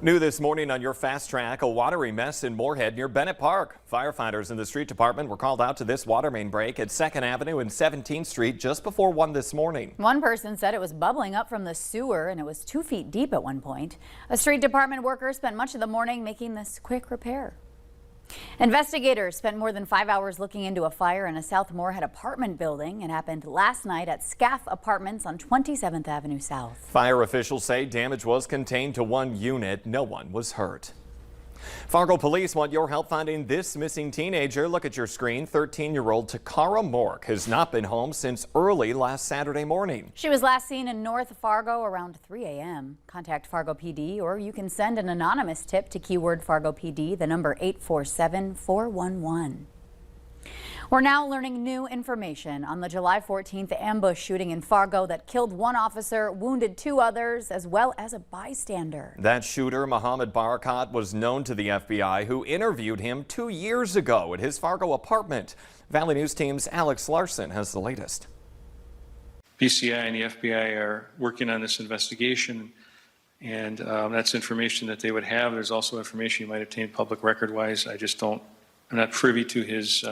New this morning on your Fast Track, a watery mess in Moorhead near Bennett Park. Firefighters in the street department were called out to this water main break at 2nd Avenue and 17th Street just before 1 this morning. One person said it was bubbling up from the sewer and it was 2 feet deep at one point. A street department worker spent much of the morning making this quick repair. Investigators spent more than 5 hours looking into a fire in a South Moorhead apartment building. It happened last night at Scaff Apartments on 27th Avenue South. Fire officials say damage was contained to one unit. No one was hurt. Fargo police want your help finding this missing teenager. Look at your screen. 13-year-old Takara Mork has not been home since early last Saturday morning. She was last seen in North Fargo around 3 a.m. Contact Fargo PD, or you can send an anonymous tip to keyword Fargo PD, the number 847-411. We're now learning new information on the July 14th ambush shooting in Fargo that killed one officer, wounded 2 others, as well as a bystander. That shooter, Mohammed Barakat, was known to the FBI, who interviewed him 2 years ago at his Fargo apartment. Valley News Team's Alex Larson has the latest. BCI and the FBI are working on this investigation, and that's information that they would have. There's also information you might obtain public record-wise. I'm not privy to his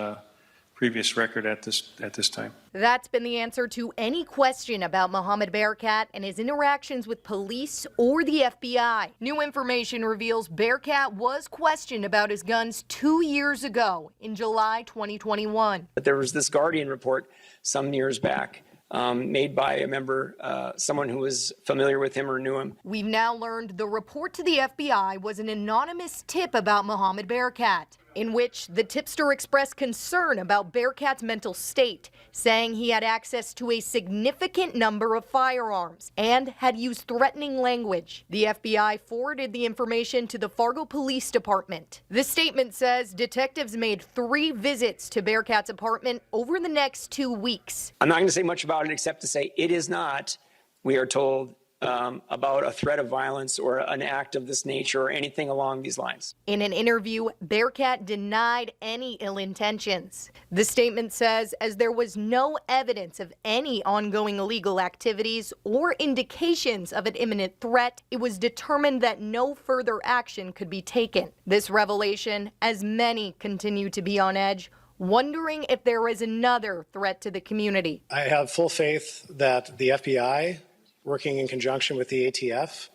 previous record at this time. That's been the answer to any question about Mohammed Barakat and his interactions with police or the FBI. New information reveals Barakat was questioned about his guns 2 years ago in July 2021. But there was this Guardian report some years back made by a member, someone who was familiar with him or knew him. We've now learned the report to the FBI was an anonymous tip about Mohammed Barakat, in which the tipster expressed concern about Barakat's mental state, saying he had access to a significant number of firearms and had used threatening language. The FBI forwarded the information to the Fargo Police Department. The statement says detectives made 3 visits to Barakat's apartment over the next 2 weeks. I'm not going to say much about it except to say it is not, we are told, about a threat of violence or an act of this nature or anything along these lines. In an interview, Barakat denied any ill intentions. The statement says as there was no evidence of any ongoing illegal activities or indications of an imminent threat, it was determined that no further action could be taken. This revelation, as many continue to be on edge, wondering if there is another threat to the community. I have full faith that the FBI, working in conjunction with the ATF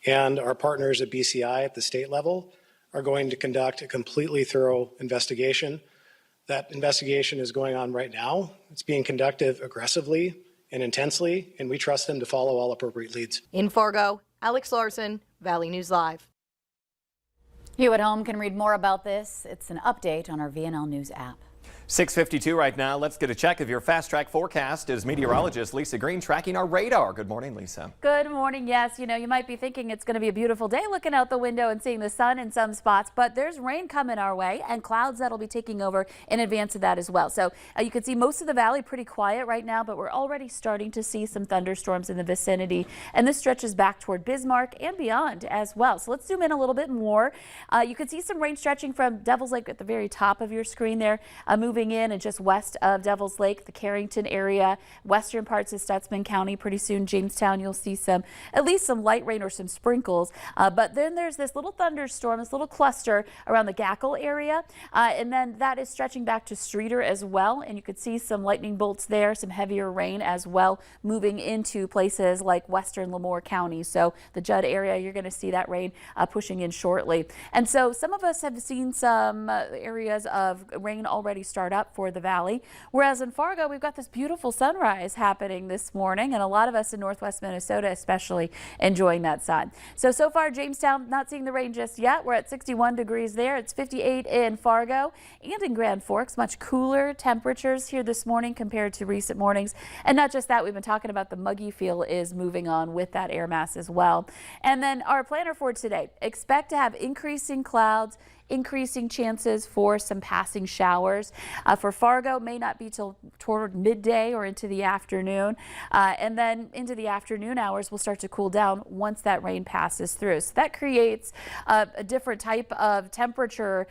and our partners at BCI at the state level, are going to conduct a completely thorough investigation. That investigation is going on right now. It's being conducted aggressively and intensely, and we trust them to follow all appropriate leads. In Fargo, Alex Larson, Valley News Live. You at home can read more about this. It's an update on our VNL News app. 6:52 right now. Let's get a check of your Fast Track forecast as meteorologist Lisa Green tracking our radar. Good morning, Lisa. Good morning. Yes, you know, you might be thinking it's going to be a beautiful day looking out the window and seeing the sun in some spots, but there's rain coming our way and clouds that'll be taking over in advance of that as well. So you can see most of the valley pretty quiet right now, but we're already starting to see some thunderstorms in the vicinity, and this stretches back toward Bismarck and beyond as well. So let's zoom in a little bit more. You can see some rain stretching from Devil's Lake at the very top of your screen there, moving in and just west of Devil's Lake, the Carrington area, western parts of Stutsman County. Pretty soon, Jamestown, you'll see at least some light rain or some sprinkles. But then there's this little thunderstorm, this little cluster around the Gackle area. And then that is stretching back to Streeter as well. And you could see some lightning bolts there, some heavier rain as well, moving into places like western Lemoore County. So the Judd area, you're going to see that rain pushing in shortly. And so some of us have seen some areas of rain already start up for the valley, whereas in Fargo we've got this beautiful sunrise happening this morning, and a lot of us in northwest Minnesota especially enjoying that sun. So far Jamestown not seeing the rain just yet. We're at 61 degrees there. It's 58 in Fargo and in Grand Forks. Much cooler temperatures here this morning compared to recent mornings, and not just that, we've been talking about the muggy feel is moving on with that air mass as well. And then our planner for today, expect to have increasing clouds increasing chances for some passing showers. For Fargo, may not be till toward midday or into the afternoon. And then into the afternoon hours, we'll start to cool down once that rain passes through. So that creates a different type of temperature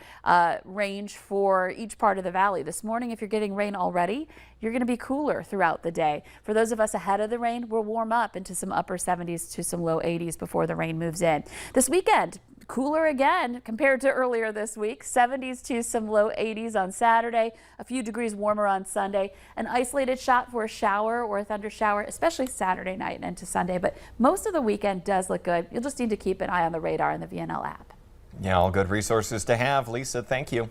range for each part of the valley. This morning, if you're getting rain already, you're going to be cooler throughout the day. For those of us ahead of the rain, we'll warm up into some upper 70s to some low 80s before the rain moves in. This weekend, cooler again compared to earlier this week. 70s to some low 80s on Saturday, a few degrees warmer on Sunday. An isolated shot for a shower or a thunder shower, especially Saturday night and into Sunday. But most of the weekend does look good. You'll just need to keep an eye on the radar and the VNL app. Yeah, all good resources to have. Lisa, thank you.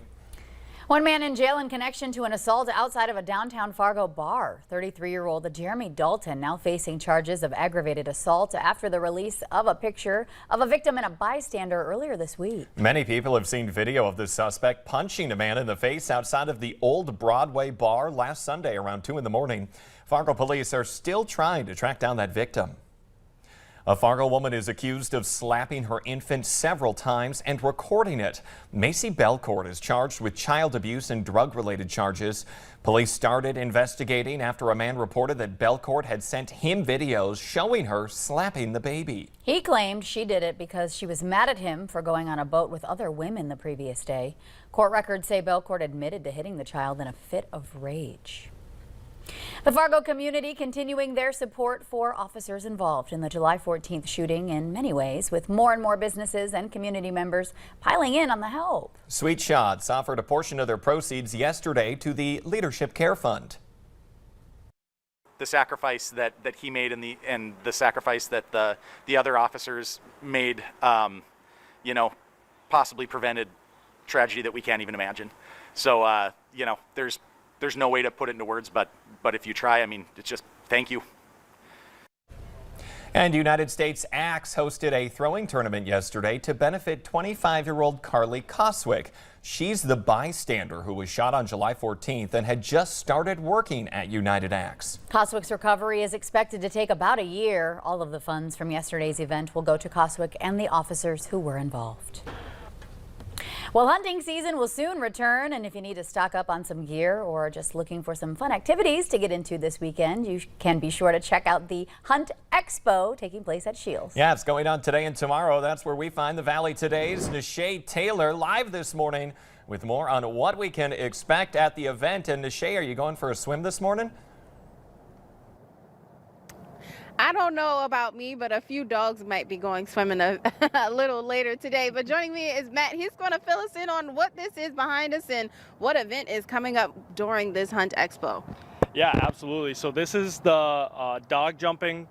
One man in jail in connection to an assault outside of a downtown Fargo bar. 33-year-old Jeremy Dalton now facing charges of aggravated assault after the release of a picture of a victim and a bystander earlier this week. Many people have seen video of the suspect punching a man in the face outside of the Old Broadway bar last Sunday around 2 in the morning. Fargo police are still trying to track down that victim. A Fargo woman is accused of slapping her infant several times and recording it. Macy Belcourt is charged with child abuse and drug-related charges. Police started investigating after a man reported that Belcourt had sent him videos showing her slapping the baby. He claimed she did it because she was mad at him for going on a boat with other women the previous day. Court records say Belcourt admitted to hitting the child in a fit of rage. The Fargo community continuing their support for officers involved in the July 14th shooting in many ways, with more and more businesses and community members piling in on the help. Sweet Shots offered a portion of their proceeds yesterday to the Leadership Care Fund. The sacrifice that he made and the sacrifice that the other officers made, possibly prevented tragedy that we can't even imagine. So, there's no way to put it into words, but if you try, I mean, it's just thank you. And United States Axe hosted a throwing tournament yesterday to benefit 25-year-old Carly Coswick. She's the bystander who was shot on July 14th and had just started working at United Axe. Coswick's recovery is expected to take about a year. All of the funds from yesterday's event will go to Coswick and the officers who were involved. Well, hunting season will soon return, and if you need to stock up on some gear or just looking for some fun activities to get into this weekend, you can be sure to check out the Hunt Expo taking place at Shields. Yeah, it's going on today and tomorrow. That's where we find the Valley Today's Nishay Taylor live this morning with more on what we can expect at the event. And Nishay, are you going for a swim this morning? I don't know about me, but a few dogs might be going swimming a little later today. But joining me is Matt. He's going to fill us in on what this is behind us and what event is coming up during this Hunt Expo. Yeah, absolutely. So this is the dog jumping,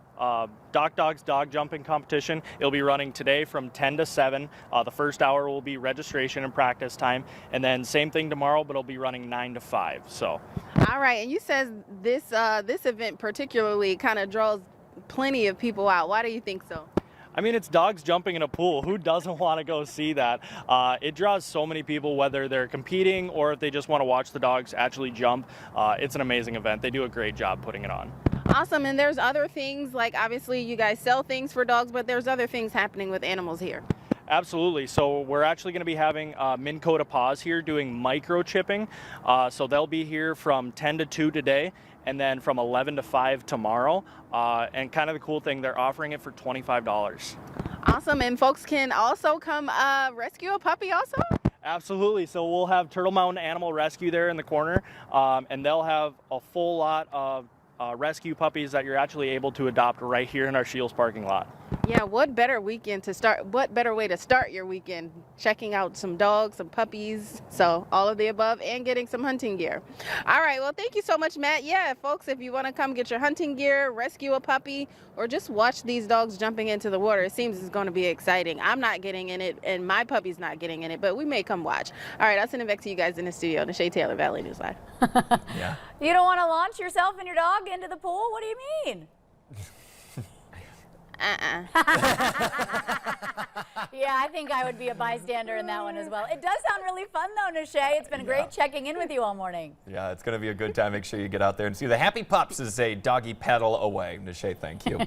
Dogs dog jumping competition. It'll be running today from 10 to 7. The first hour will be registration and practice time. And then same thing tomorrow, but it'll be running 9 to 5. So. All right. And you said this event particularly kind of draws plenty of people out. Why do you think so? I mean, it's dogs jumping in a pool. Who doesn't want to go see that? It draws so many people, whether they're competing or if they just want to watch the dogs actually jump. It's an amazing event. They do a great job putting it on. Awesome. And there's other things, like obviously you guys sell things for dogs, but there's other things happening with animals here. Absolutely. So we're actually going to be having Minn Kota Paws here doing microchipping. So they'll be here from 10 to 2 today, and then from 11 to 5 tomorrow. And kind of the cool thing, they're offering it for $25. Awesome. And folks can also come rescue a puppy also? Absolutely. So we'll have Turtle Mountain Animal Rescue there in the corner, and they'll have a full lot of rescue puppies that you're actually able to adopt right here in our Shields parking lot. Yeah, what better way to start your weekend? Checking out some dogs, some puppies, so all of the above, and getting some hunting gear. All right, well, thank you so much, Matt. Yeah, folks, if you want to come get your hunting gear, rescue a puppy, or just watch these dogs jumping into the water, it seems it's going to be exciting. I'm not getting in it, and my puppy's not getting in it, but we may come watch. All right, I'll send it back to you guys in the studio. Nishay Taylor, Valley News Live. Yeah. You don't want to launch yourself and your dog into the pool? What do you mean? Yeah, I think I would be a bystander in that one as well. It does sound really fun though, Nishay. It's been great checking in with you all morning. Yeah, it's going to be a good time. Make sure you get out there and see the happy pups as a doggy paddle away. Nishay, thank you.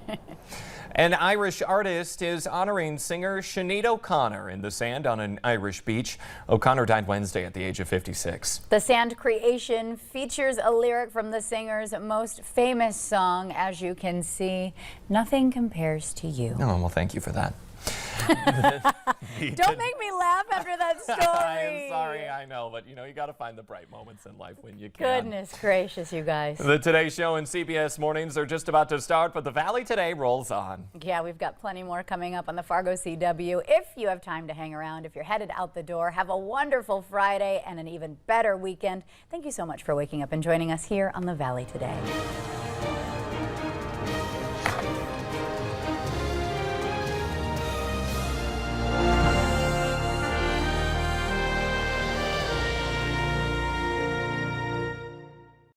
An Irish artist is honoring singer Sinead O'Connor in the sand on an Irish beach. O'Connor died Wednesday at the age of 56. The sand creation features a lyric from the singer's most famous song, as you can see, "Nothing Compares to You." Oh, well, thank you for that. Don't make me laugh after that story. I'm sorry, I know, but you got to find the bright moments in life when you can. Goodness gracious, you guys. The Today Show and CBS Mornings are just about to start, but the Valley Today rolls on. Yeah, we've got plenty more coming up on the Fargo CW. If you have time to hang around, if you're headed out the door, have a wonderful Friday and an even better weekend. Thank you so much for waking up and joining us here on the Valley Today.